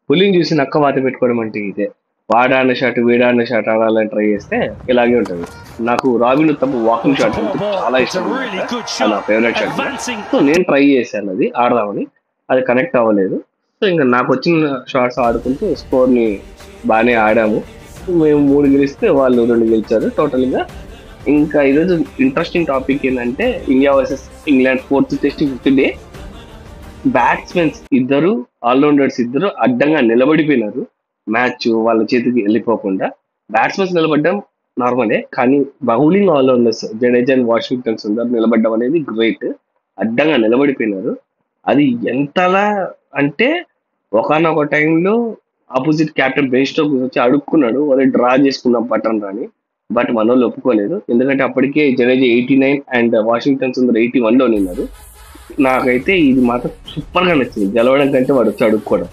పులిని చూసి నక్క వాత పెట్టుకోవడం అంటే ఇదే. వాడాడిన షాట్ వీడాడిన షాట్ ఆడాలని ట్రై చేస్తే ఇలాగే ఉంటుంది. నాకు రాబిన్ తప్ప వాకింగ్ షాట్ అంటే చాలా ఇష్టం అనమాట. అది నా ఫేవరెట్ షాట్ కూడా. సో నేను ట్రై చేశాను అది ఆడదామని. అది కనెక్ట్ అవ్వలేదు. సో ఇంకా నాకు వచ్చిన షాట్స్ ఆడుకుంటూ స్కోర్ని బాగానే ఆడాము. మేము 3 గెలిస్తే వాళ్ళు 2 గెలిచారు టోటల్గా. ఇంకా ఈరోజు ఇంట్రెస్టింగ్ టాపిక్ ఏంటంటే India versus England 4th test 5th day. Batsmen ఇద్దరు, ఆల్రౌండర్స్ ఇద్దరు అడ్డంగా నిలబడిపోయినారు. మ్యాచ్ వాళ్ళ చేతికి వెళ్ళిపోకుండా. బ్యాట్స్మెన్స్ నిలబడ్డం నార్మలే, కానీ bowling allrounders Jadeja and Washington Sundar నిలబడ్డం అనేది గ్రేట్. అడ్డంగా నిలబడిపోయినారు. అది ఎంతలా అంటే ఒకనొక టైంలో ఆపోజిట్ కెప్టెన్ బెన్ స్టోక్స్ వచ్చి అడుక్కున్నాడు, వాళ్ళు డ్రా చేసుకున్నాం పట్టం రాని. బట్ మన వాళ్ళు ఒప్పుకోలేదు, ఎందుకంటే అప్పటికే జడేజా 89 అండ్ వాషింగ్టన్ సుందర్ 81 లో ఉన్నారు. నాకైతే ఇది మాత్రం సూపర్ గా నచ్చింది, గెలవడం కంటే వాడు వచ్చి అడుక్కోవడం.